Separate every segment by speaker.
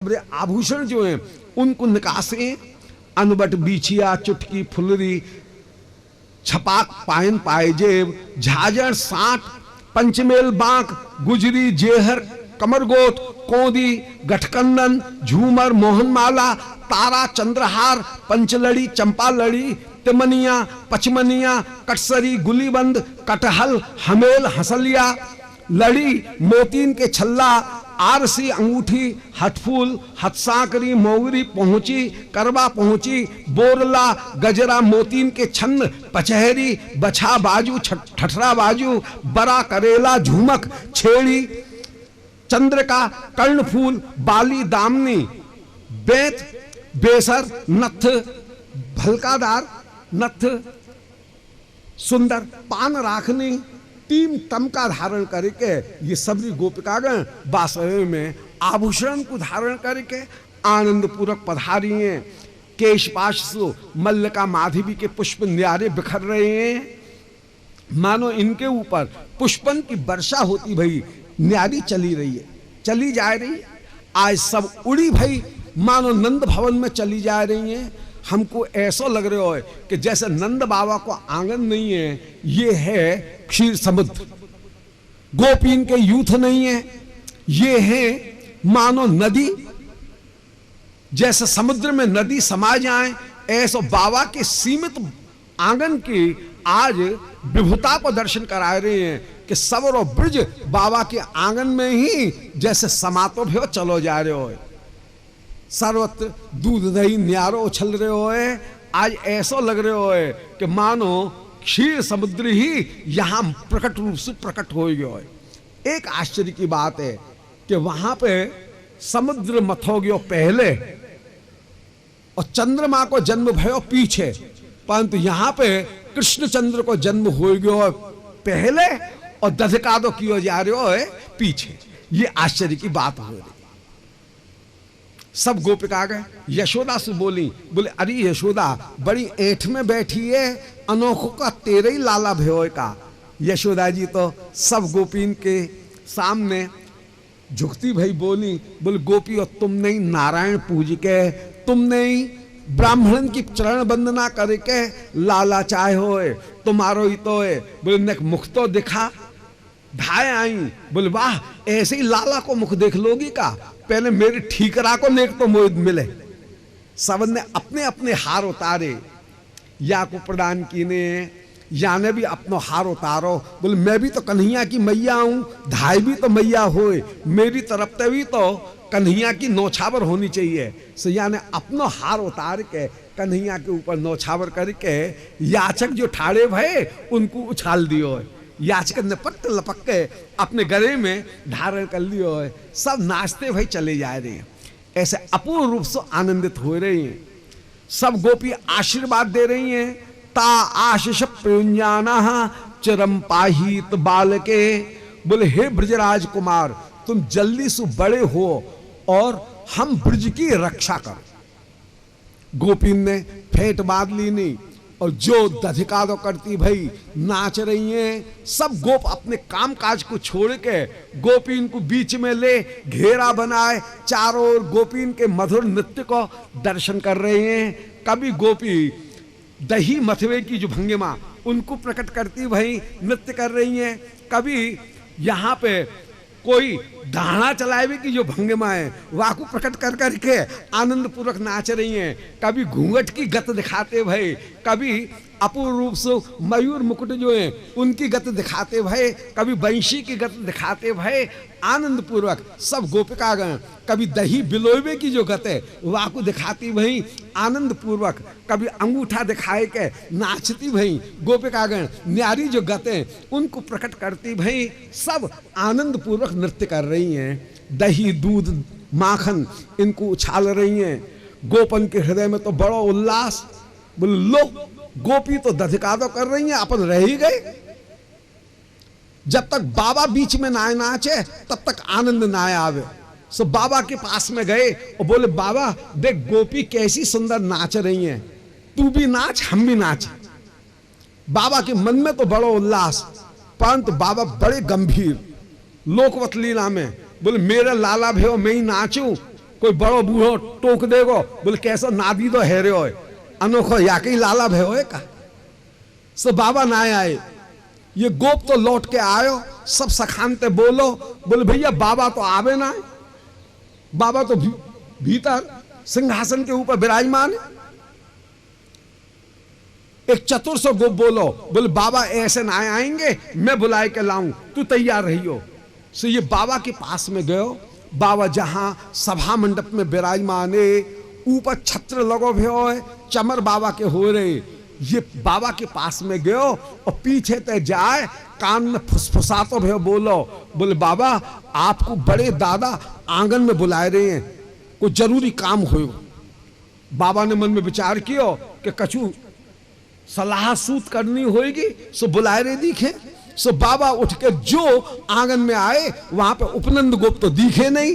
Speaker 1: आभूषण जो हैं उनको निकासे, अनबट बीछिया चुटकी फुलरी छपाक पायन पायजेब झाजर साठ पंचमेल बांक गुजरी जेहर कमरगोट कोदी गठकंदन झूमर मोहनमाला तारा चंद्रहार पंचलड़ी चंपा लड़ी तिमनिया पचमनिया कटसरी गुलीबंद कटहल हमेल हसलिया लड़ी मोतीन के छल्ला आरसी अंगूठी हथफूल हथसाकरी मोगरी पहुंची करवा पहुंची बोरला गजरा मोतीन के छन्न पचहरी बछा बाजू ठठरा बाजू बड़ा करेला झुमक छेड़ी चंद्रका कर्णफूल बाली दामनी बेत बेसर नथ भलकादार नथ सुंदर पान राखनी टीम तम का धारण करके ये सभी गोपिकागण बासवे में आभूषण को धारण करके आनंद पूर्वक पधारी हैं। केशपाश सो मल्लिका माधवी के पुष्प न्यारे बिखर रहे हैं, मानो इनके ऊपर पुष्पन की वर्षा होती भई न्यारी चली रही है, चली जा रही है। आज सब उड़ी भई मानो नंद भवन में चली जा रही हैं। हमको ऐसा लग रहा है कि जैसे नंद बाबा को आंगन नहीं है, ये है क्षीर समुद्र। गोपीन के यूथ नहीं है, ये है मानो नदी। जैसे समुद्र में नदी समा जाए, ऐसा बाबा के सीमित आंगन की आज विभुता को दर्शन करा रहे हैं कि सवरो ब्रज बाबा के आंगन में ही जैसे समातो भी चलो जा रहे हो, सर्वत्र दूध दही न्यारो उछल रहे हो। आज ऐसा लग रहे हो कि मानो क्षीर समुद्र ही यहां प्रकट रूप से प्रकट हो गया है। एक आश्चर्य की बात है कि वहां पे समुद्र मथो गयो पहले और चंद्रमा को जन्म भयो पीछे, परंतु यहां पे कृष्ण चंद्र को जन्म हो गयो पहले और दधकादो कियो जा रहे हो पीछे। ये आश्चर्य की बात हो रही। सब गोपिका गए, यशोदा से बोली, बोले अरे यशोदा बड़ी ऐठ में बैठी है, अनोखों का तेरे ही लाला भयोय का। यशोदा जी तो सब गोपीन के सामने झुकती भई बोली, बोले गोपी और तुम नहीं नारायण पूज के, तुम नहीं ब्राह्मण की चरण वंदना करके लाला चाहे होए, तुम्हारो ही तो है। बोले नेक मुख तो दिखा, ढाए आई। बोले वाह ऐसे ही लाला को मुख देख लोगी का, पहले मेरे ठीकरा को नेक तो मोहित मिले। सब ने अपने अपने हार उतारे, या को प्रदान कीने, या ने भी अपनो हार उतारो। बोले मैं भी तो कन्हैया की मैया हूं, धाई भी तो मैया होए, मेरी तरफ से भी तो कन्हैया की नौछावर होनी चाहिए। सो या ने अपनो हार उतार के कन्हैया के ऊपर नौछावर करके याचक जो ठाड़े भये उनको उछाल दियो। याचक ने पट्ट लपक के अपने गले में धारण कर लियो है। सब नाचते भाई चले जा रहे हैं, ऐसे अपूर्ण रूप से आनंदित हो रही हैं। सब गोपी आशीर्वाद दे रही हैं। ता आशीष प्रयुंजाना चिरम पाहित बालके। बोले हे ब्रजराज कुमार तुम जल्दी से बड़े हो और हम ब्रज की रक्षा करो। गोपी ने फेंट बांध ली नहीं और जो दधिकादो करती भाई नाच रही हैं। सब गोप अपने काम काज को छोड़ के गोपीन को बीच में ले घेरा बनाए, चारों ओर गोपीन के मधुर नृत्य को दर्शन कर रहे हैं। कभी गोपी दही मथवे की जो भंगिमा उनको प्रकट करती भाई नृत्य कर रही हैं। कभी यहाँ पे कोई दाना चलावे की जो भंगिमा है वह को प्रकट कर करके आनंद पूर्वक नाच रही हैं। कभी घूंघट की गत दिखाते भय, कभी अपूर्ण रूप से मयूर मुकुट जो है उनकी गत दिखाते भय, कभी वंशी की गत दिखाते भय आनंद पूर्वक सब गोपिकागण। कभी दही बिलोवे की जो गत है वह को दिखाती भई आनंद पूर्वक, कभी अंगूठा दिखाए के नाचती भई गोपिकागण। न्यारी जो गते उनको प्रकट करती भई सब आनंद पूर्वक नृत्य कर रही हैं। दही दूध माखन इनको उछाल रही हैं। गोपन के हृदय में तो बड़ो उल्लास। बोले लो गोपी तो दधिकादो कर रही हैं, अपन रह ही गए। जब तक बाबा बीच में ना नाचे तब तक आनंद ना आवे। सो बाबा के पास में गए और बोले बाबा देख गोपी कैसी सुंदर नाच रही हैं, तू भी नाच हम भी नाच। बाबा के मन में तो बड़ो उल्लास, परंतु बाबा बड़े गंभीर लोकवत लीला में बोले मेरा लाला भयो मैं ही नाचूं, कोई बड़ो बूढ़ो टोक देगो, बोले कैसो नादी तो हेरे हो अनोखो या कहीं लाला भय हो का। सो बाबा ना आए, ये गोप तो लौट के आयो, सब सखानते बोलो, बोले भैया बाबा तो आवे ना है, बाबा तो भीतर सिंहासन के ऊपर विराजमान है। एक चतुर सौ गोप बोलो, बोले बाबा ऐसे ना आएंगे, मैं बुलाए के लाऊं, तू तैयार रहियो। सो ये बाबा के पास में गयो, बाबा जहां सभा मंडप में विराजमान है, ऊपर छत्र लगो भयो है, चमर बाबा के हो रहे, ये बाबा के पास में गयो और पीछे ते जाए कान में फुसफुसा तो भयो बोलो, बोले बाबा आपको बड़े दादा आंगन में बुलाए रहे हैं, कोई जरूरी काम हो। बाबा ने मन में विचार किया कि कछु सलाह सूत करनी होगी, सो बुलाए रहे दिखे। सो बाबा उठ के जो आंगन में आए, वहां पे उपनंद गोप तो दिखे नहीं,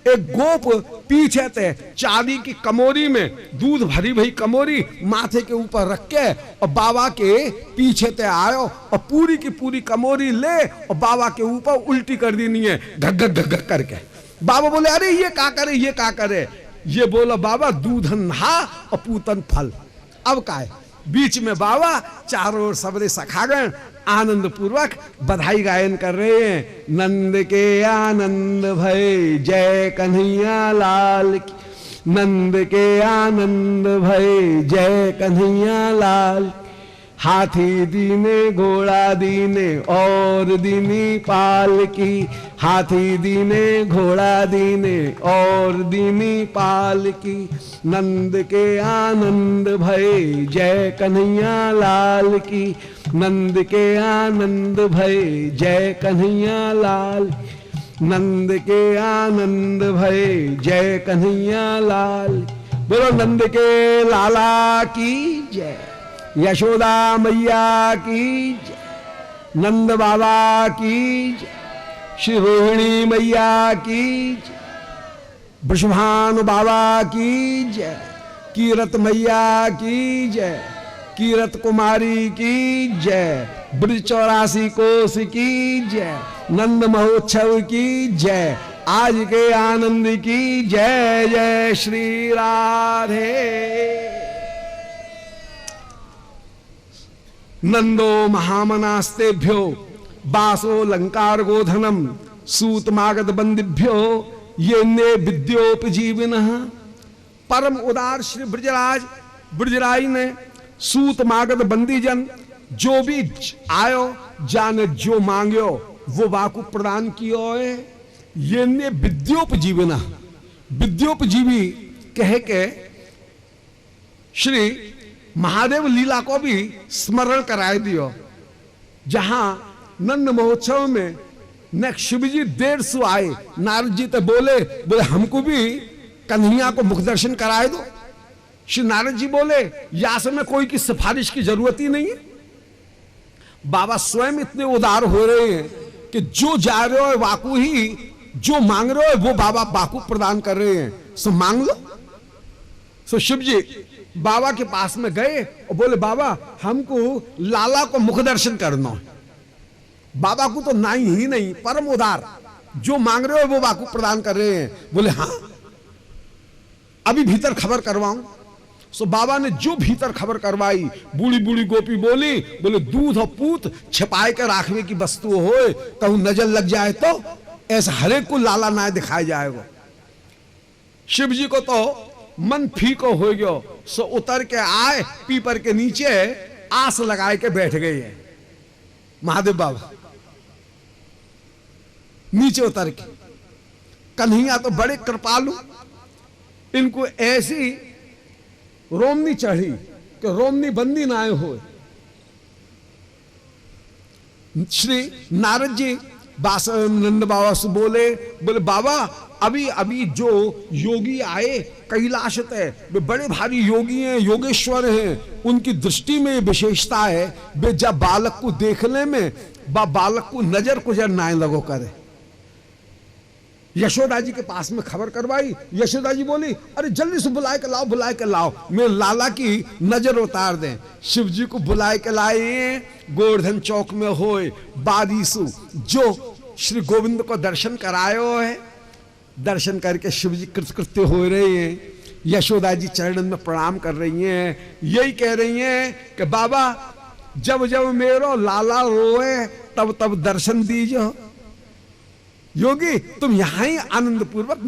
Speaker 1: एक गोप पीछे थे चांदी की कमोरी में दूध भरी भई कमोरी माथे के ऊपर रख के और बाबा के पीछे ते आयो और पूरी की पूरी कमोरी ले और बाबा के ऊपर उल्टी कर देनी है, घग घग घग करके। बाबा बोले अरे ये क्या करे, ये क्या करे, ये बोला बाबा दूधन हा और पूतन फल। अब का है, बीच में बाबा चारों ओर सबरे सखागण आनंद पूर्वक बधाई गायन कर रहे हैं। नंद के आनंद भय जय कन्हैया लाल की, नंद के आनंद भय जय कन्हैया लाल। हाथी दीने घोड़ा दीने और दीनी पाल की, हाथी दीने घोड़ा दीने और दीनी पाल की। नंद के आनंद भय जय कन्हैया लाल की, नंद के आनंद भय जय कन्हैया लाल, नंद के आनंद भय जय कन्हैया लाल। बोलो नंद के लाला की जय, यशोदा मैया की जय, नंद बाबा की जय, श्री रोहिणी मैया की जय, वृषभानु बाबा की जय, कीरत मैया की जय, कीरत कुमारी की जय, ब्रज 84 कोस की जय, नंद महोत्सव की जय, आज के आनंद की जय। जय श्री राधे। नंदो महामनास्तेभ्यो बासो लंकार गोधनम सूतमागत बंदिभ्यो ये ने विद्योपजीविनः। परम उदार श्री ब्रजराज ब्रजराज ने सूतमागत बंदीजन जो भी आयो जाने जो मांगो वो वाकु प्रदान कियो है। ये ने विद्योपजीविनः, विद्योपजीवी कह के श्री महादेव लीला को भी स्मरण कराए दियो। जहां नंद महोत्सव में न शिवजी 150 आए, नारद जी तो बोले हमको भी कन्हैया को मुख दर्शन कराए दो। श्री नारद जी बोले या समय कोई की सिफारिश की जरूरत ही नहीं है, बाबा स्वयं इतने उदार हो रहे हैं कि जो जा रहे हो वाकु ही, जो मांग रहे हो वो बाबा वाकु प्रदान कर रहे हैं, सो मांग लो। सो शिव जी बाबा के पास में गए और बोले बाबा हमको लाला को मुख दर्शन करना है। बाबा को तो नहीं ही नहीं, परम उदार, जो मांग रहे हो वो वाकु प्रदान कर रहे हैं। बोले हाँ अभी भीतर खबर करवाऊं। सो बाबा ने जो भीतर खबर करवाई, बूढ़ी बूढ़ी गोपी बोली, बोले दूध और पूत छिपाए के राखने की वस्तु हो, कहूं नजर लग जाए तो ऐसा हरेक को लाला ना दिखाया जाएगा। शिव जी को तो मन फीको हो गयो, सो उतर के आए पीपर के नीचे आस लगाए के बैठ गए हैं महादेव बाबा। नीचे उतर के कन्हैया तो बड़े कृपालु, इनको ऐसी रोमनी चढ़ी कि रोमनी बंदी ना आए हो। श्री नारद जी नंद बाबा से बोले बाबा अभी अभी जो योगी आए कैलाश ते, वे बड़े भारी योगी हैं, योगेश्वर हैं, उनकी दृष्टि में विशेषता है वे जब बालक को देखने में बालक को नजर गुजर ना लगो करे। यशोदा जी के पास में खबर करवाई, यशोदा जी बोली अरे जल्दी से बुलाए के लाओ, बुलाए के लाओ, मैं लाला की नजर उतार दें। शिव जी को बुलाए के लाए, गोवर्धन चौक में होए बारीसु जो श्री गोविंद को दर्शन करायो है। दर्शन करके शिव जी कृतकृत्य हो रहे हैं। यशोदा जी चरणन में प्रणाम कर रही हैं, यही कह रही हैं कि बाबा जब जब मेरो लाला रोए तब तब दर्शन दीजो। योगी तुम यहां ही आनंद पूर्वक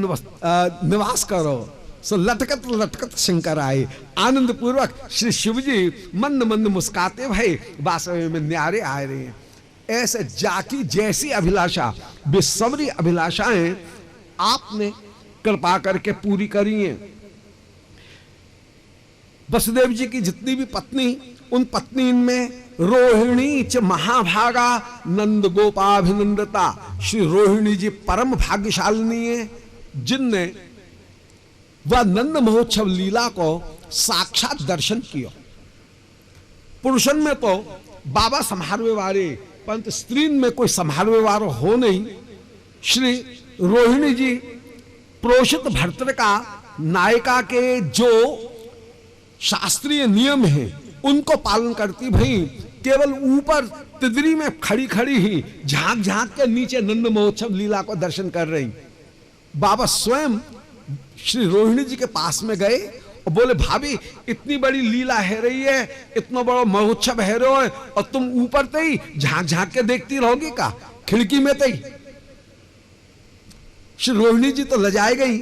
Speaker 1: निवास करो। सो लटकत लटकत शंकर आए, आनंद पूर्वक श्री शिव जी मंद मंद मुस्काते भाई वास्तव में न्यारे आ रहे हैं। ऐसे जाकी जैसी अभिलाषा बेसब्री अभिलाषाएं आपने कृपा करके पूरी करी हैं। वसुदेव जी की जितनी भी पत्नी, उन पत्नी में रोहिणी च महाभागा नंद गोपाभिनंदता। श्री रोहिणी जी परम भाग्यशालिनी है, जिनने वह नंद महोत्सव लीला को साक्षात दर्शन किया। पुरुषन में तो बाबा संहारवे वाले, परंतु स्त्री में कोई संहारवे वाला हो नहीं। श्री रोहिणी जी प्रोषित भर्तृ का नायिका के जो शास्त्रीय नियम है उनको पालन करती भाई केवल ऊपर तिदरी में खड़ी खड़ी ही झांक झांक के नीचे नंद महोत्सव लीला को दर्शन कर रही। बाबा स्वयं श्री रोहिणी जी के पास में गए और बोले भाभी इतनी बड़ी लीला है रही है, इतना बड़ा महोत्सव है रहे हो और तुम ऊपर ते ही झांक झांक के देखती रहोगी का खिड़की में ते ही। श्री रोहिणी जी तो लजाए गई,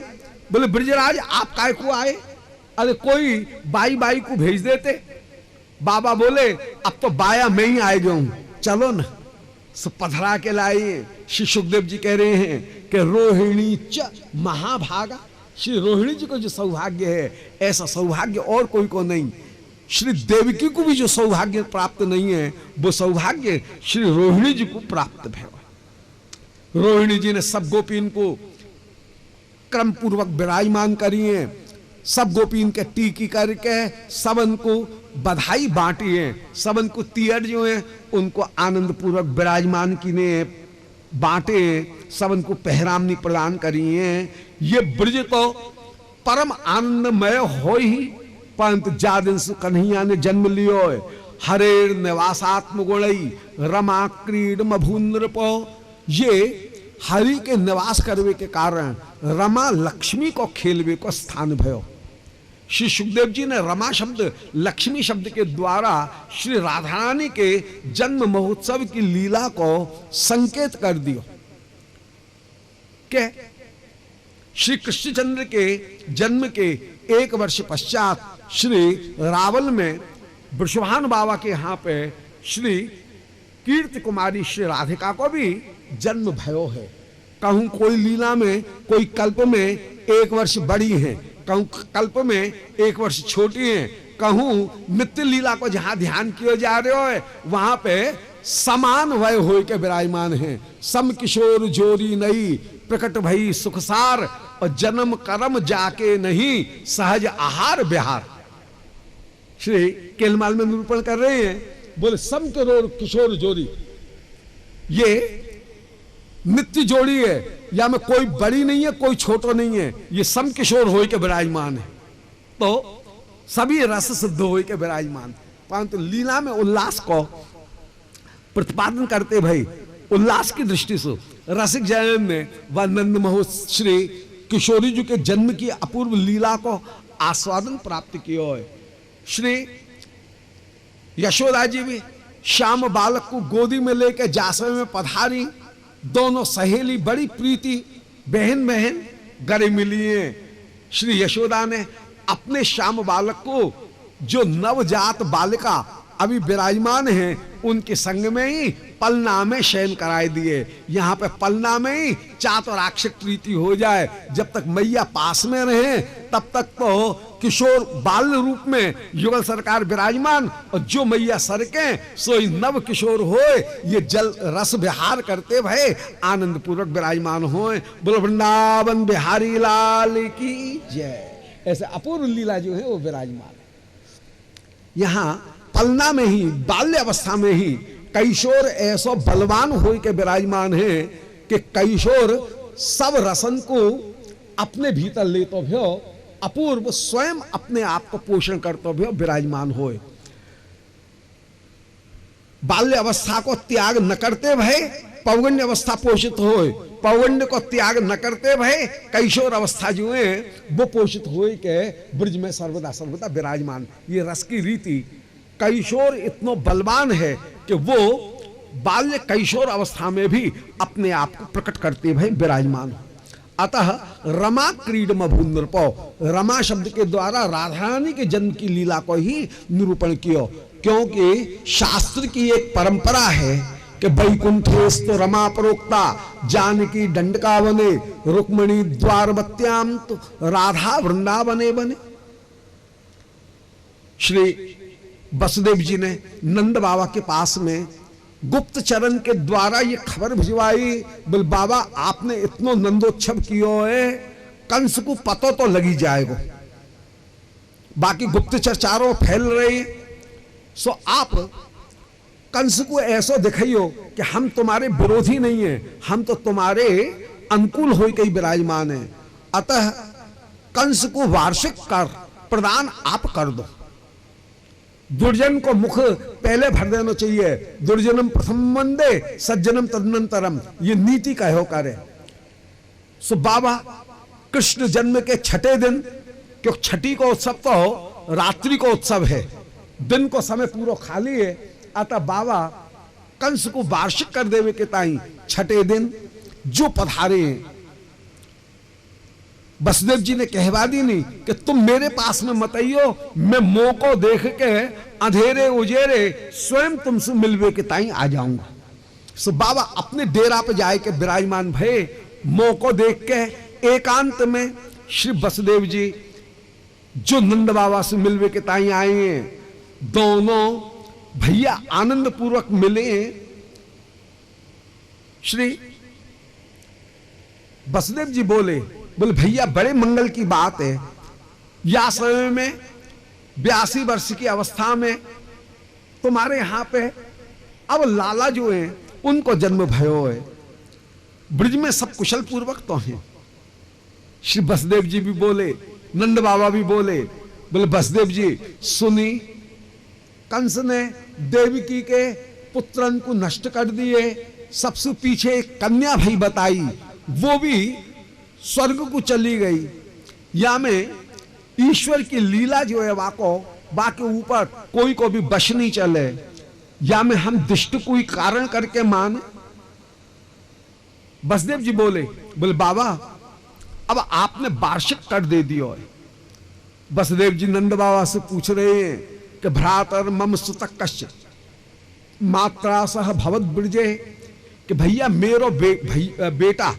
Speaker 1: बोले ब्रजराज आप काय को आए? अरे कोई बाई बाई को भेज देते। बाबा बोले अब तो बाया मैं ही आए गया हूं, चलो ना। सो पधरा के लाए। श्री सुखदेव जी कह रहे हैं कि रोहिणी च महाभागा। श्री रोहिणी जी को जो सौभाग्य है ऐसा सौभाग्य और कोई को नहीं। श्री देवकी को भी जो सौभाग्य प्राप्त नहीं है वो सौभाग्य श्री रोहिणी जी को प्राप्त है। रोहिणी जी ने सब गोपीन को क्रम पूर्वक विराजमान करी है, सब गोपीन के टीकी करके सबन को बधाई बांटी है, सबन को तियर जो है उनको आनंद पूर्वक विराजमान की ने बांटे, सबन को पहरामनी प्रदान करी है। ये ब्रज तो परम आनंदमय हो ही, परंतु जा दिन से कन्हैया ने जन्म लियो हरेर निवासात्म गुणई रमा क्रीड मभूनृपो। ये हरि के निवास करवे के कारण रमा लक्ष्मी को खेलवे को स्थान भयो। श्री सुखदेव जी ने रमा शब्द लक्ष्मी शब्द के द्वारा श्री राधा रानी के जन्म महोत्सव की लीला को संकेत कर दियो के श्री कृष्णचंद्र के जन्म के 1 वर्ष पश्चात श्री रावल में वृषभान बाबा के यहां पे श्री कीर्ति कुमारी श्री राधिका को भी जन्म भयो है। कहूं कोई लीला में कोई कल्प में 1 वर्ष बड़ी है, कहूं कल्प में 1 वर्ष छोटी है, कहूं नित्य लीला को जहां ध्यान किया जा रहे हो वहां पे समान वय हो के विराजमान है। सम किशोर जोरी नई प्रकट भई सुखसार और जन्म कर्म जाके नहीं सहज आहार बिहार। श्री केलमाल में निरूपण कर रहे हैं, बोले सम किशोर जोड़ी ये नित्य जोड़ी है, या में कोई बड़ी नहीं है कोई छोटा नहीं है, ये सम किशोर हो के विराजमान है, तो सभी रस सिद्ध हो के विराजमान। परंतु लीला में उल्लास को प्रतिपादन करते भाई उल्लास की दृष्टि से रसिक जयन ने व नंद महोत्सव श्री किशोरी जी के जन्म की अपूर्व लीला को आस्वादन प्राप्त किया है। श्री यशोदा जी भी श्याम बालक को गोदी में लेकर जासवे में पधारी, दोनों सहेली बड़ी प्रीति बहन बहन गले मिली है। श्री यशोदा ने अपने श्याम बालक को जो नवजात बालिका अभी विराजमान है उनके संग में ही पलना में शयन कराए दिए। यहाँ पे पलना में ही चातुराक्षिक प्रीति हो जाए, जब तक मैया पास में रहे तब तक तो किशोर बाल रूप में युगल सरकार विराजमान, और जो मैया सरके सो नव किशोर होए ये जल रस विहार करते भय आनंद पूर्वक विराजमान होए। बोलो वृंदावन बिहारी लाल की जय। ऐसे अपूर्व लीला जो है वो विराजमान है। यहाँ पलना में ही बाल्य अवस्था में ही कैशोर ऐसो बलवान हो के विराजमान है कि कैशोर सब रसन को अपने भीतर लेतो भ्यो अपूर्व स्वयं अपने आप को पोषण करतो भ्यो विराजमान होए। बाल्य अवस्था को त्याग न करते भय, पौगंड अवस्था पोषित होए, पौगंड को त्याग न करते भय कैशोर अवस्था जो है वो पोषित होए के ब्रज में सर्वदा सर्वदा विराजमान। ये रस की रीति, कैशोर इतना बलवान है कि वो बाल्य कैशोर अवस्था में भी अपने आप को प्रकट करते भय विराजमान। अतः रमा क्रीडम भूनृपो, रमा शब्द के द्वारा राधा रानी के जन्म की लीला को ही निरूपण किया, क्योंकि शास्त्र की एक परंपरा है कि वैकुंठेस्तु रमा प्रोक्ता जानकी दंडका बने रुक्मणी द्वारवत्याम तो राधा वृंदावने बने। श्री वसुदेव जी ने नंद बाबा के पास में गुप्त चरण के द्वारा ये खबर भिजवाई, बोल बाबा आपने इतना नंदोत्सव किया है, कंस को पतो तो लगी जाएगा, बाकी गुप्तचर चारों फैल रहे, सो आप कंस को ऐसा दिखाइयो कि हम तुम्हारे विरोधी नहीं है, हम तो तुम्हारे अनुकूल हो गई विराजमान है। अतः कंस को वार्षिक कर प्रदान आप कर दो, दुर्जन को मुख पहले भर देना चाहिए, दुर्जनम प्रथम वंदे सज्जनम तदनंतरम, ये नीति का हो कार्य। सो बाबा कृष्ण जन्म के छठे दिन, क्योंकि छठी को उत्सव तो रात्रि को उत्सव है, दिन को समय पूरा खाली है, अतः बाबा कंस को वार्षिक कर देवे के ताई छठे दिन जो पधारे हैं, वसुदेव जी ने कहवा दी नहीं कि तुम मेरे पास में मत आइयो, मैं मौको देख के अंधेरे उजेरे स्वयं तुमसे मिलवे के ताई आ जाऊंगा। सो बाबा अपने डेरा पे जाए के विराजमान भय, मौको देख के एकांत में श्री वसुदेव जी जो नंद बाबा से मिलवे के ताई आए हैं, दोनों भैया आनंद पूर्वक मिले। श्री वसुदेव जी बोले भैया बड़े मंगल की बात है, या समय में 82 वर्ष की अवस्था में तुम्हारे यहां पे अब लाला जो है उनको जन्म भयो है, ब्रज में सब कुशल पूर्वक तो हैं। श्री वसुदेव जी भी बोले, नंद बाबा भी बोले वसुदेव जी सुनी, कंस ने देवकी के पुत्रन को नष्ट कर दिए, सबसे पीछे एक कन्या भाई बताई, वो भी स्वर्ग को चली गई, या में ईश्वर की लीला जो है वाको बाके ऊपर कोई को भी बश नहीं चले, या में हम दुष्ट कोई कारण करके माने। वसुदेव जी बोले बाबा अब आपने वार्षिक कर दे दियो है। वसुदेव जी नंद बाबा से पूछ रहे हैं कि भ्रातर मम सुतक कश्य मात्रा सह भवत ब्रजे, कि भैया मेरो बेटा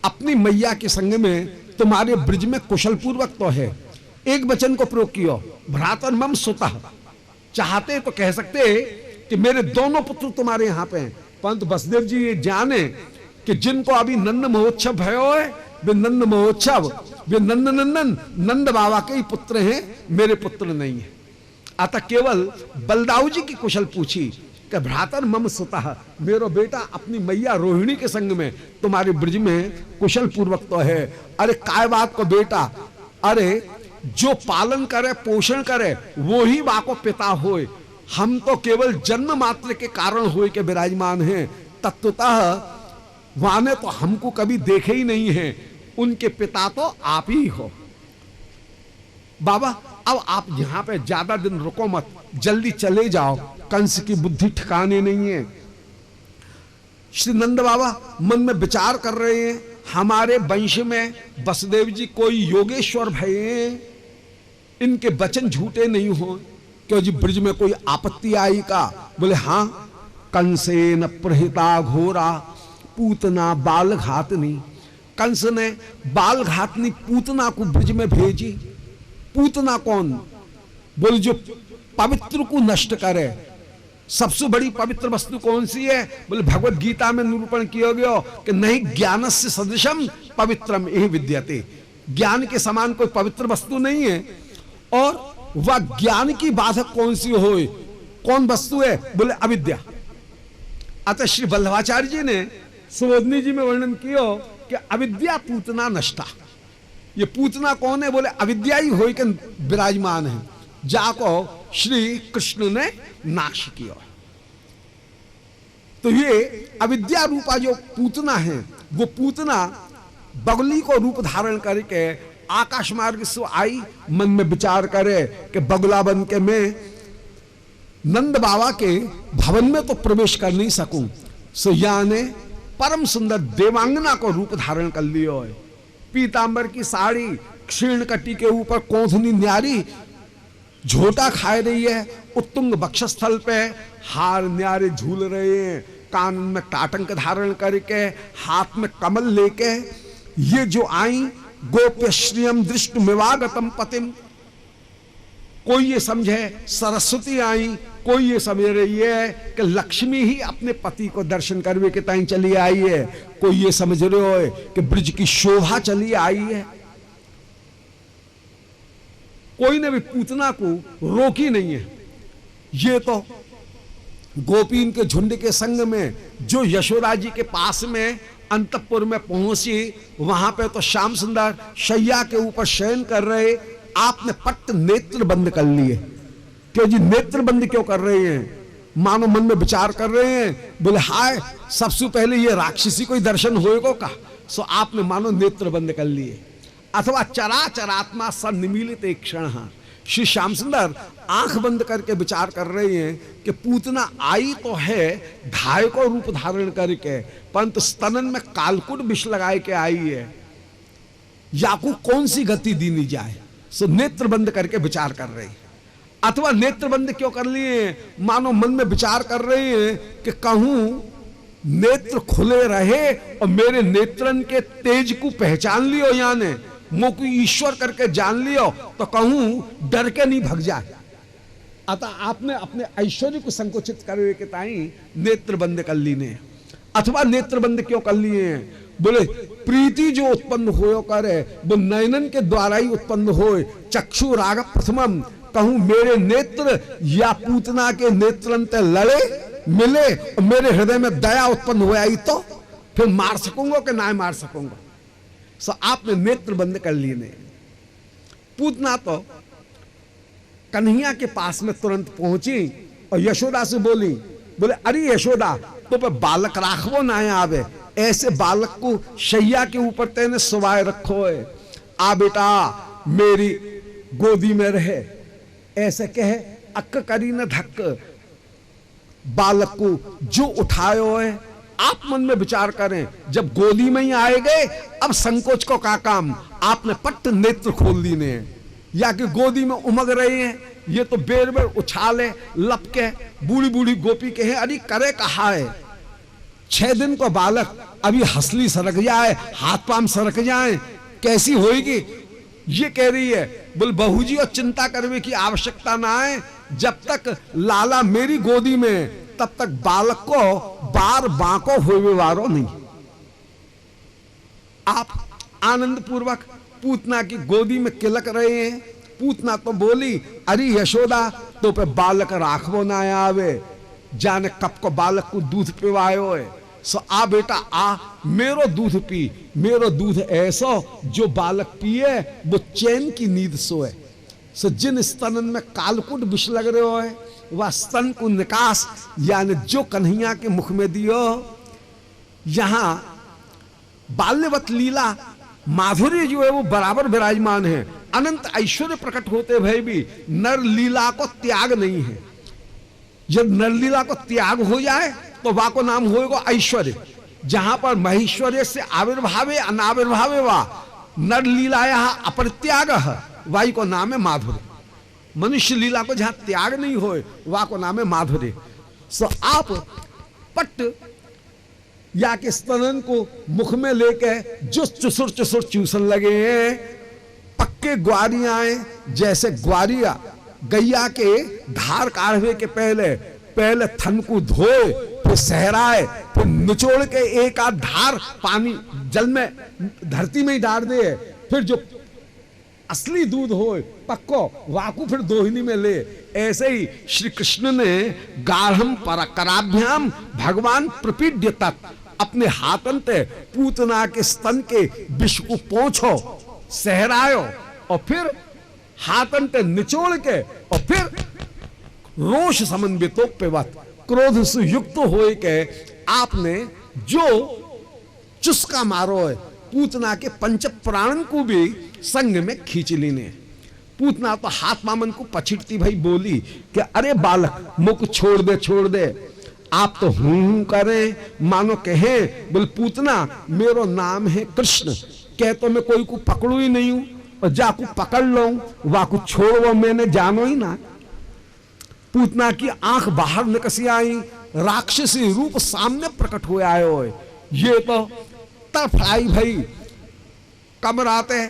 Speaker 1: अपनी मैया के संग में तुम्हारे ब्रज में कुशल पूर्वक तो है। एक वचन को प्रयोग किया, भ्रातर मम सुतः, चाहते तो कह सकते कि मेरे दोनों पुत्र तुम्हारे यहां पे हैं, परंतु वसुदेव जी ये जाने कि जिनको अभी नंद महोत्सव भयो है, वे नंद महोत्सव, वे नंद नंदन नंद बाबा के ही पुत्र हैं, मेरे पुत्र नहीं है। अतः केवल बलदाऊ जी की कुशल पूछी कि भ्रातर मम सुतः, मेरो बेटा अपनी मैया रोहिणी के संग में तुम्हारे ब्रज में कुशल पूर्वक तो है। अरे काय बात को बेटा, अरे जो पालन करे पोषण करे वो ही वाको पिता होए, हम तो केवल जन्म मात्र के कारण होए के विराजमान हैं, तत्वतः वाने तो हमको कभी देखे ही नहीं है, उनके पिता तो आप ही हो। बाबा अब आप यहां पे ज्यादा दिन रुको मत, जल्दी चले जाओ, कंस की बुद्धि ठिकाने नहीं है। श्री नंद बाबा मन में विचार कर रहे हैं, हमारे वंश में वसुदेव जी कोई योगेश्वर भये, इनके वचन झूठे नहीं हो, क्यों जी ब्रज में कोई आपत्ति आई का? बोले हां, कंसेन प्रहिता घोरा पूतना बाल घातनी, कंस ने बाल घातनी पूतना को ब्रज में भेजी। पूतना कौन? बोले जो पवित्र को नष्ट करे। सबसे बड़ी पवित्र वस्तु कौन सी है? बोले भगवत गीता में निरूपण किया गया कि नहीं ज्ञानस्य सदृशम पवित्रम यही विद्यते, ज्ञान के समान कोई पवित्र वस्तु नहीं है। और वह ज्ञान की बाधक कौन सी हो, कौन वस्तु है? बोले अविद्या। अतः श्री वल्लभाचार्य जी ने सुबोधनी जी में वर्णन किया कि अविद्या पूतना नष्टा। ये पूतना कौन है? बोले अविद्या ही हो के विराजमान है, जाको श्री कृष्ण ने नाश किया। तो ये अविद्या रूपा जो पूतना है, वो पूतना बगुली को रूप धारण करके आकाश मार्ग से आई, मन में विचार करे कि बगुला बन के मैं नंद बाबा के भवन में तो प्रवेश कर नहीं सकूं। सो याने परम सुंदर देवांगना को रूप धारण कर लियो है। पीतांबर की साड़ी, क्षीण कटी के ऊपर कोंथनी न्यारी झोटा खाए रही है, उत्तुंग वक्षस्थल पे हार न्यारे झूल रहे हैं, कान में टाटंक धारण करके, हाथ में कमल लेके ये जो आई गोप्य श्रियम दृष्ट मिवागतम पतिम। कोई ये समझे सरस्वती आई, कोई ये समझ रही है कि लक्ष्मी ही अपने पति को दर्शन करने के टाइम चली आई है, कोई ये समझ रहे हो कि ब्रज की शोभा चली आई है। कोई ने भी पूतना को रोकी नहीं है। ये तो गोपीन के झुंड के संग में जो यशोदा जी के पास में अंतपुर में पहुंची, वहां पे तो श्याम सुंदर शैया के ऊपर शयन कर रहे, आपने पट्ट नेत्र बंद कर लिए। क्यों जी नेत्र बंद क्यों कर रहे हैं? मानो मन में विचार कर रहे हैं, बोले हाय सबसे पहले ये राक्षसी कोई दर्शन होएगा का। सो आपने मानो नेत्र बंद कर लिए, अथवा चराचरात्मा सन्निमीलित एक क्षण। श्री श्याम सुंदर आंख बंद करके विचार कर रहे हैं कि पूतना आई तो है धाय को रूप धारण करके, परंतु स्तनन में कालकुट विष लगाए के आई है, याकू कौन सी गति दीनी जाए। सो नेत्र बंद करके विचार कर रहे हैं। अथवा नेत्र बंद क्यों कर लिए? मानो मन में विचार कर रहे हैं कि कहूं नेत्र खुले रहे और मेरे नेत्रन के तेज को पहचान लियो, यानी मुँह को ईश्वर करके जान लियो, तो कहूं डर के नहीं भग जाए। अतः आपने अपने ऐश्वर्य को संकुचित करने के ताई नेत्र बंद कर ली ने। अथवा नेत्र बंद क्यों कर लिए हैं? बोले प्रीति जो उत्पन्न हो करे वो नयनन के द्वारा ही उत्पन्न होए। चक्षु राग प्रथमम, कहूं मेरे नेत्र या पूतना के नेत्रन ते लड़े मिले और मेरे हृदय में दया उत्पन्न हो आई तो फिर मार सकूंगा कि ना मार सकूंगा। सो आपने नेत्र बंद कर लिए ने। पूतना तो कन्हैया के पास में तुरंत पहुंची और यशोदा से बोली, बोले अरे यशोदा तो पे बालक राखवो ना आवे, ऐसे बालक को शैया के ऊपर तेने सुवाए रखो है, आ बेटा मेरी गोदी में रहे। ऐसे कहे अक्क करी न धक्क, बालक को जो उठायो है आप मन में विचार करें, जब गोदी में ही आए गए अब संकोच को का काम। आपने पट्ट नेत्र खोल दी ने, या कि गोदी में उमग रहे हैं, ये तो बेर बेर उछाले लपके बूढ़ी बूढ़ी गोपी के हैं अरे करे कहा है। 6 दिन को बालक अभी हंसली सरक जाए, हाथ पांव सरक जाए, कैसी होएगी? ये कह रही है बोल बहू जी और चिंता करने की आवश्यकता ना है, जब तक लाला मेरी गोदी में तब तक बालक को बार बांको होवे वारो नहीं। आप आनंद पूर्वक पूतना की गोदी में किलक रहे हैं। पूतना तो बोली अरे यशोदा तो पे बालक राखवो ना आवे, जाने कब को बालक को दूध पिवायो है। सो आ बेटा आ मेरो दूध पी, मेरो दूध ऐसो जो बालक पिए वो चैन की नींद सोए। सो जिन स्तनन में कालकुट विष लग रहे हो है वह स्तन को निकास, यानी जो कन्हैया के मुख में दियो। यहां बाल्यवत लीला माधुर्य जो है वो बराबर विराजमान है। अनंत ऐश्वर्य प्रकट होते भय भी नर लीला को त्याग नहीं है। जब नर लीला को त्याग हो जाए तो वा को नाम होएगा ऐश्वर्य। जहां पर महेश्वर्य से आविर्भावे अनाविर्भावे वा नर लीलाया अपरित्याग, वाई को नाम है माधुर्य। मनुष्य लीला को जहां त्याग नहीं होए वा को नाम है माधुर्य। सो आप पट्ट या के स्तनन को मुख में लेके जो चुसुर चुसुर चूसन लगे हैं, पक्के ग्वारियां जैसे ग्वारिया गैया के धार काढ़वे के पहले थन को धोए, फिर सहराए, फिर निचोड़ के एक आध धार पानी जल में धरती में ही डाल दे, फिर जो असली दूध हो पक्को वाकू फिर दोहिनी में ले। ऐसे ही श्री कृष्ण ने गाढ़म कराभ्याम भगवान प्रपीड्य तक अपने हाथन ते पूतना के स्तन के विष को पोंछो, सहरायो और फिर हाथन ते निचोड़ के और फिर रोष समन्वितो पेवत क्रोध से युक्त हो के आपने जो चुस्का मारो है, पूतना के पंच प्राणन को भी संग में खींच लीने। पूतना तो हाथ मामन को पछिड़ती भाई बोली कि अरे बालक मुख छोड़ दे छोड़ दे। आप तो हूं करें मानो कहे, बोल पूतना मेरो नाम है कृष्ण, कह तो मैं कोई को पकड़ू ही नहीं हूं, और जाकू पकड़ लो वाकू छोड़ो मैंने जानो ही ना। पूतना की आंख बाहर निकसी आई, राक्षसी रूप सामने प्रकट हो आयो है। ये तो तड़फड़ाई भाई कमराते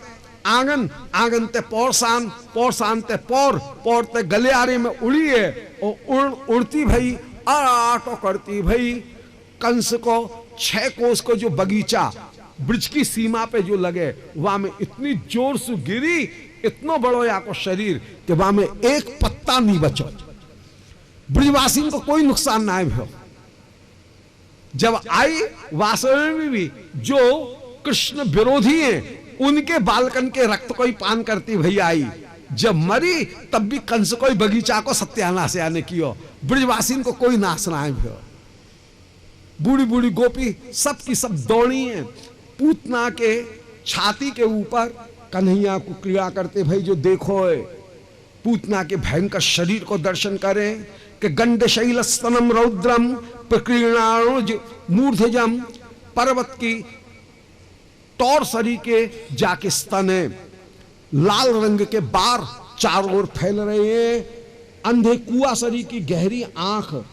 Speaker 1: आंगन, आंगन ते पौरसान, पौरसान ते पौर, पौर ते गलियारे में उड़ी है, और उड़ती भाई आटो करती भाई कंस को 6 कोस को जो बगीचा ब्रिज की सीमा पे जो लगे वहां में इतनी जोर से गिरी, इतना बड़ो या को शरीर कि वहां में एक पत्ता नहीं बचो, ब्रिजवासी को कोई नुकसान ना हो। जब आई वास्तव में भी जो कृष्ण विरोधी हैं उनके बालकन के रक्त को ही पान करती भई आई, जब मरी तब भी कंस कोई बगीचा को सत्यानाश आने कियो, ब्रिजवासी को कोई नाश ना भयो। बूढ़ी बूढ़ी गोपी सब की सब दौड़ी हैं, पूतना के छाती के ऊपर कन्हैया को क्रिया करते भाई जो देखो है। पूतना के भयंकर शरीर को दर्शन करें कि गंड शैल स्तनम रौद्रम प्रकीर्णाणुज मूर्धजम, पर्वत की टौर सरी के जाके स्तन है, लाल रंग के बार चारों ओर फैल रहे हैं, अंधे कुआ सरी की गहरी आंख,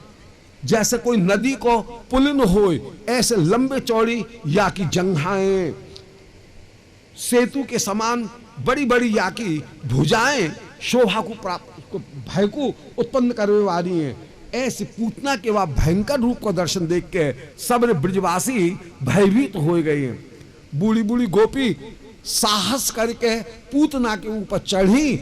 Speaker 1: जैसे कोई नदी को पुलिन हो ऐसे लंबे चौड़ी या की जंघाएं, सेतु के समान बड़ी बड़ी या की भुजाएं शोभा को प्राप्त भय को उत्पन्न करने वाली हैं। ऐसे पूतना के वह भयंकर रूप को दर्शन देख के सब ब्रिजवासी भयभीत हो गए हैं। बूढ़ी बूढ़ी गोपी साहस करके पूतना के ऊपर चढ़ी,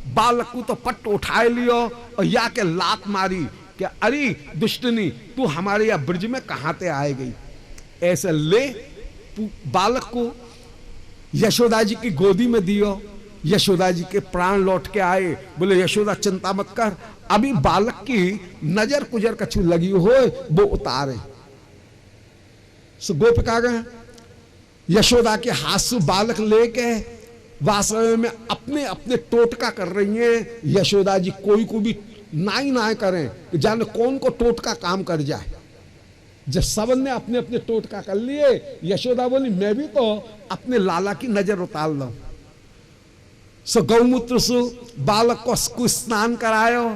Speaker 1: बालक को तो पट्ट उठाए लियो और या के लात मारी कि अरे दुष्टनी तू हमारे या ब्रिज में कहां ते आए गई। ऐसे ले बालक को यशोदा जी की गोदी में दियो, यशोदा जी के प्राण लौट के आए। बोले यशोदा चिंता मत कर, अभी बालक की नजर कुजर कछु लगी हो वो उतारे। सो गोपिका गए यशोदा के हाथ से बालक लेके वास्तव में अपने अपने टोटका कर रही हैं। यशोदा जी कोई को भी नाई नाई करें कि जाने कौन को टोटका काम कर जाए। जब सबन ने अपने अपने टोटका कर लिए, यशोदा बोली मैं भी तो अपने लाला की नजर उतार लूं। सो गौमूत्र से बालक को स्नान करायो,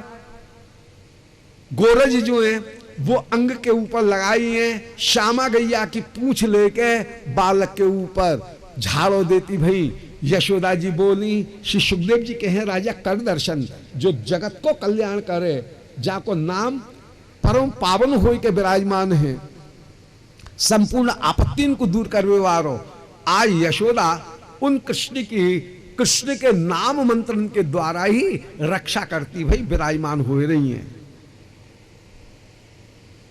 Speaker 1: गोरज जो है वो अंग के ऊपर लगाई है, श्यामा गैया की पूंछ लेके बालक के ऊपर झाड़ो देती भई। यशोदा जी बोली श्री सुखदेव जी कहे राजा कर दर्शन, जो जगत को कल्याण करे, जाको नाम परम पावन होई के विराजमान है, संपूर्ण आपत्ति को दूर करवे वारो। आज यशोदा उन कृष्ण के नाम मंत्रण के द्वारा ही रक्षा करती भाई विराजमान हो रही हैं।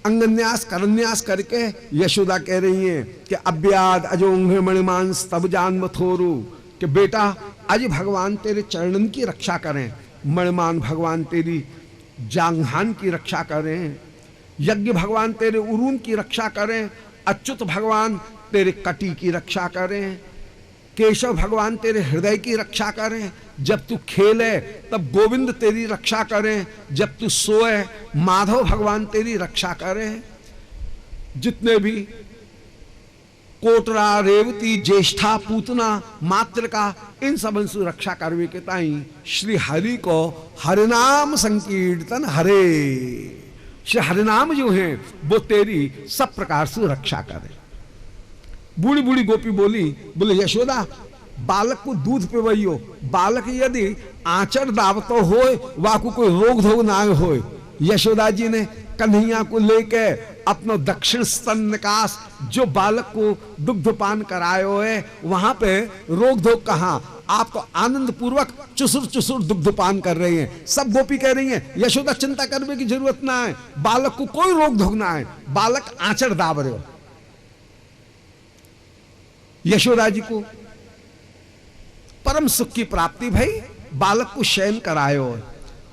Speaker 1: अंगन्यास करन्यास करके यशोदा कह रही हैं कि अव्याद अजोंघ मणिमांस तब जान मथोरू, कि बेटा आज भगवान तेरे चरणन की रक्षा करें, मणिमान भगवान तेरी जांघान की रक्षा करें, यज्ञ भगवान तेरे उरून की रक्षा करें, अच्युत भगवान तेरे कटी की रक्षा करें, केशव भगवान तेरे हृदय की रक्षा करें, जब तू खेले तब गोविंद तेरी रक्षा करें, जब तू सोए माधव भगवान तेरी रक्षा करें। जितने भी कोटरा रेवती ज्येष्ठा पूतना मातृका इन सब से रक्षा करवे के ताई श्री हरि को हरिनाम संकीर्तन हरे, श्री हरिनाम जो है वो तेरी सब प्रकार से रक्षा करे। बूढ़ी बूढ़ी गोपी बोली, बोले यशोदा बालक को दूध पिवैयो, बालक यदि आचर दावतो होए वाकू कोई रोग धोग ना होए। यशोदा जी ने कन्हैया को लेके अपना दक्षिण स्तन निकास जो बालक को दुग्धपान करायो है, वहां पे रोग धोग कहां, आप तो आनंद पूर्वक चुसुर चुसुर दुग्धपान कर रही हैं। सब गोपी कह रही हैं यशोदा चिंता करने की जरूरत ना है, बालक को कोई रोग धोग ना है, बालक आचर दाब रहे हो। यशोदा जी को परम सुख की प्राप्ति भाई, बालक को शयन करायो।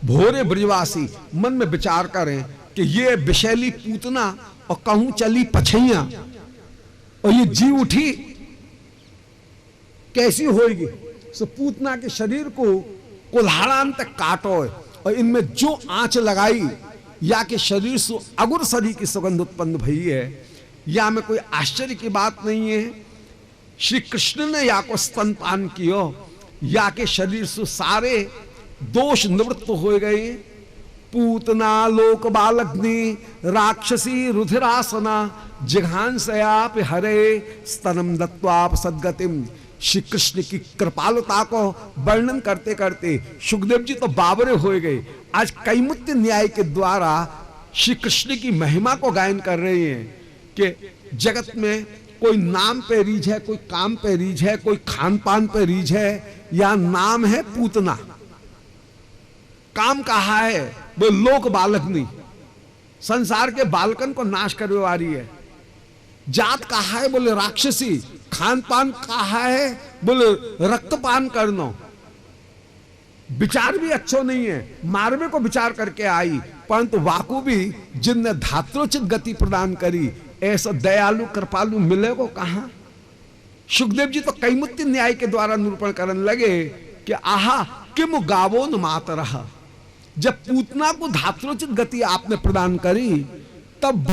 Speaker 1: भोरे ब्रजवासी मन में विचार करें कि ये विषैली पूतना और कहूं चली पछैया, और ये जी उठी कैसी होगी। सो पूतना के शरीर को कुल्हाड़ान तक काटो, और इनमें जो आंच लगाई या के शरीर से अगुर सरी की सुगंध उत्पन्न भई है, या में कोई आश्चर्य की बात नहीं है। श्री कृष्ण ने या को स्तनपान कियो, या के शरीर से सारे दोष निवृत्त हो गए। पूतना लोक बालग्नि राक्षसी रुधिरासना जिघांसयाप हरे स्तनम दत्वाप सद्गतिम। श्री कृष्ण की कृपालुता को वर्णन करते करते सुखदेव जी तो बाबरे हो गए। आज कैमुत्य न्याय के द्वारा श्री कृष्ण की महिमा को गायन कर रहे हैं कि जगत में कोई नाम पे रीझ है, कोई काम पे रीझ है, कोई खान पान पे रीझ है, या नाम है पूतना। काम कहा है वो लोक बालकनी, संसार के बालकन को नाश करने वाली है। जात कहा है बोले राक्षसी, खान पान कहा है बोले रक्तपान करना। विचार भी अच्छो नहीं है, मारवे को विचार करके आई, परंतु वाकु भी जिनने धात्रोचित गति प्रदान करी, ऐसा दयालु कृपालु मिले को कहा। सुखदेव जी तो कैमुत्य न्याय के द्वारा निरूपण करने लगे कि आहा किम गावो न मातरह। जब पूतना को धात्रोचित गति आपने प्रदान करी, तब